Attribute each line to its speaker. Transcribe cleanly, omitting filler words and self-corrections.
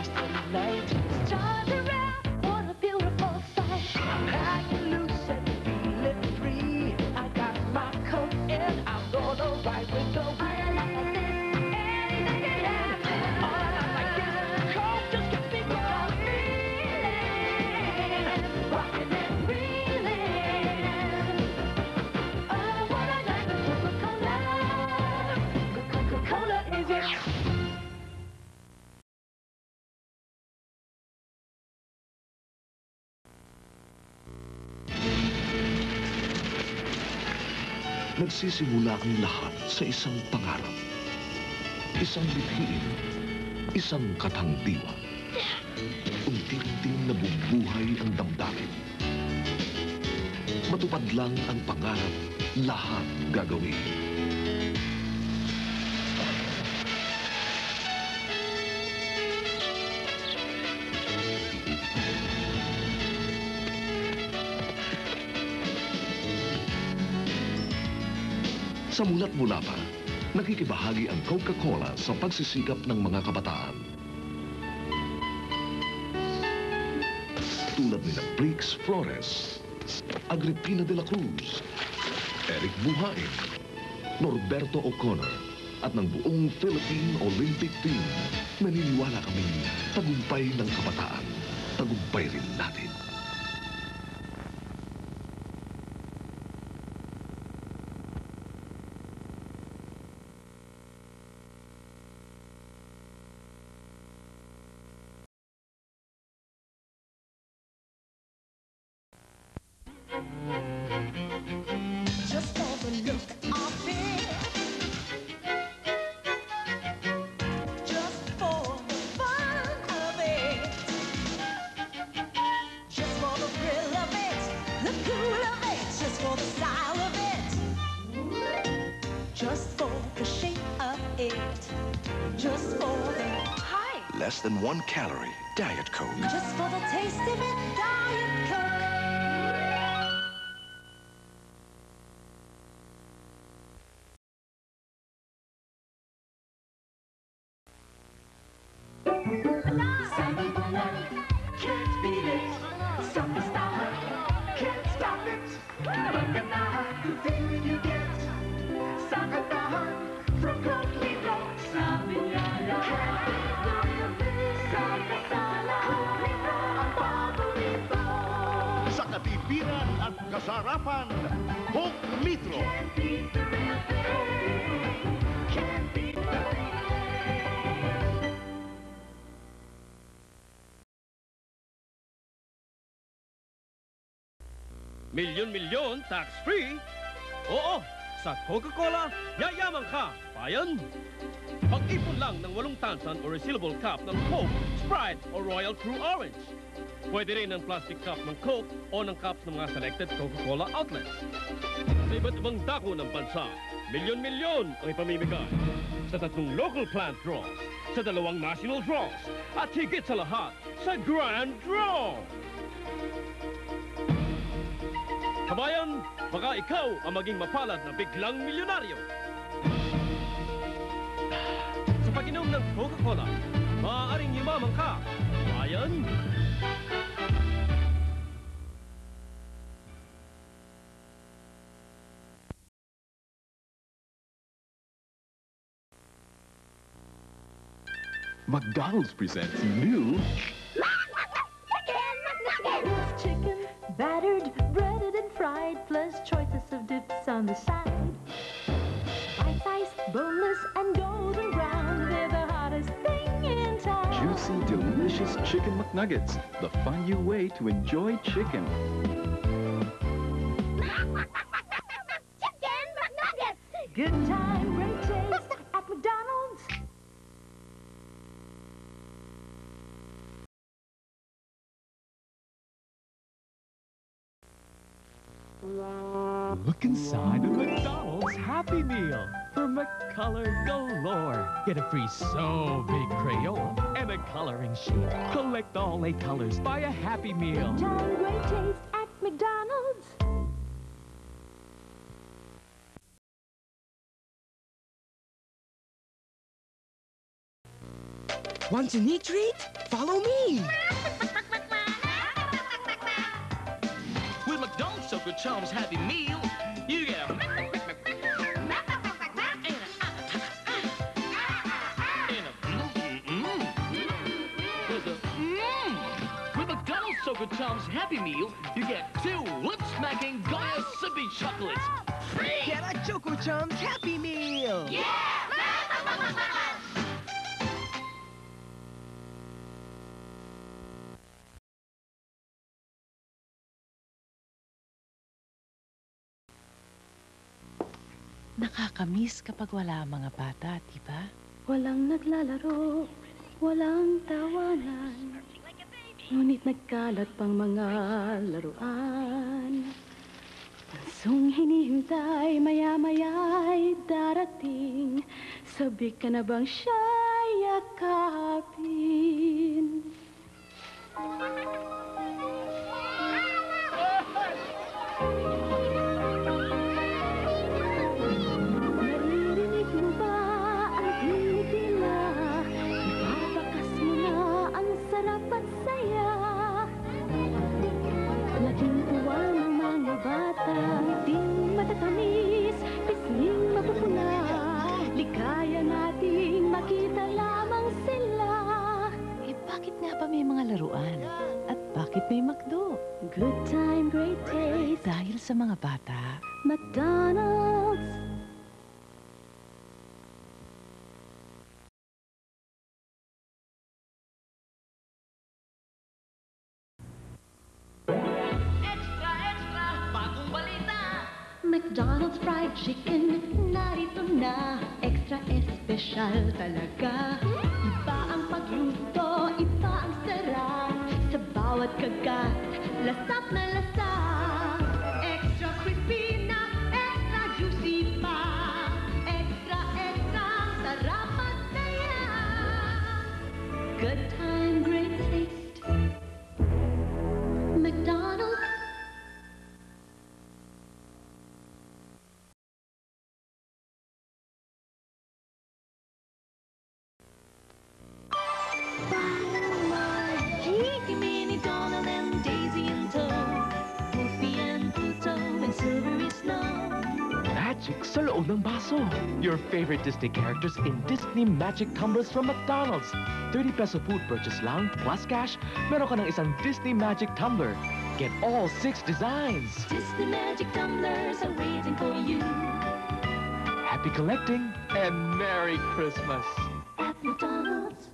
Speaker 1: waste any night. Stars around, what a beautiful sight. I'm hanging loose and feeling free. I got my coat and I'm gonna ride with the wind.
Speaker 2: Nagsisimula ang lahat sa isang pangarap. Isang bithiin, isang katangdiwa. Unti-unting nabubuhay ang damdamin. Matupad lang ang pangarap, lahat gagawin. Sa mulat mula pa, nakikibahagi ang Coca-Cola sa pagsisikap ng mga kabataan. Tulad ni Briggs Flores, Agripina de la Cruz, Eric Buhain, Norberto O'Connor, at ng buong Philippine Olympic Team. Naniniwala kaming tagumpay ng kabataan, tagumpay rin natin.
Speaker 1: Just for the look of it, just for the fun of it, just for the thrill of it, the cool of it, just for the style of it, just for the shape of it, just for the height.
Speaker 3: Less than 1 calorie, Diet Coke.
Speaker 1: Just for the taste of it, Diet Coke. Can't beat it, superstar, can't stop it. Bacana, the feeling you get. Sakata from Coke Litro. Sabinyaya, Sakasala, ang paborito.
Speaker 4: Sa katipiran at kasarapan, Coke Litro.
Speaker 1: Can't beat the real thing. Can't beat the real.
Speaker 5: Milyon-milyon tax-free? Oo, sa Coca-Cola, yayaman ka, bayan! Mag-ipon lang ng 8 tansan o resealable cup ng Coke, Sprite o Royal True Orange. Pwede rin ang plastic cup ng Coke o ng cups ng mga selected Coca-Cola outlets. Sa iba't ibang dako ng bansa, milyon-milyon ang ipamimigay. Sa 3 local plant draws, sa 2 national draws, at higit sa lahat, sa Grand Draw! Kabayan, baka ikaw ang maging mapalad na biglang milyonaryo. Sa pag-inom ng Coca-Cola, maaaring yumaman ka, kabayan.
Speaker 6: McDonald's presents new
Speaker 7: Chicken, battered, breaded and fried, plus choices of dips on the side. Bite-sized, boneless and golden brown, they're the hottest thing in town.
Speaker 6: juicy, delicious Chicken McNuggets, the fun new way to enjoy chicken.
Speaker 7: Chicken McNuggets! Good time, great taste at McDonald's.
Speaker 8: Look inside a McDonald's Happy Meal for McColor galore. Get a free So Big Crayola and a coloring sheet. Collect all 8 colors, buy a Happy Meal.
Speaker 7: Good time, great taste at McDonald's.
Speaker 9: Want a neat treat? Follow me.
Speaker 10: With McDonald's Choco Chums Happy Meal, you get a With McDonald's Choco Chums Happy Meal, you get 2 lip-smacking Gaia Sippy chocolates. Free!
Speaker 9: Get a Choco Chums Happy Meal.
Speaker 11: Nakakamiss kapag wala ang mga bata, di ba?
Speaker 7: Walang naglalaro, walang tawanan, ngunit nagkalat pang mga laruan. Pansong hinihintay, maya-maya'y darating, sabi ka na bang siya'y yakapin? Naririnig mo ba ang tinig nila? Ipapakas mo na ang sarap at saya. Laging tuwa ng mga bata, ngiting matatamis, pisnging mapupuna. Ligaya nating makita lamang sila.
Speaker 11: Eh bakit nga ba may mga laruan? At bakit may McDo?
Speaker 7: Good time, great taste,
Speaker 11: Dahil sa mga bata,
Speaker 7: McDonald's.
Speaker 10: Extra, extra! Bagong balita!
Speaker 7: McDonald's fried chicken, narito na. Extra espesyal talaga. Iba ang pagluto, iba ang sarap. Sa bawat kagat, lasap na lasa. Extra crispy na, extra juicy pa. Extra, extra, sarap at saya. Good time, great taste. McDonald's. Cheeky Mini Donald and Daisy and Toad, Goofy and Pluto and Silvery Snow.
Speaker 8: Magic sa loob ng baso. Your favorite Disney characters in Disney Magic Tumblers from McDonald's. 30 peso food purchase lang plus cash, meron ka ng isang Disney Magic Tumbler. Get all 6 designs.
Speaker 7: Disney Magic Tumblers are waiting for you
Speaker 8: Happy collecting and Merry Christmas.
Speaker 7: at McDonald's.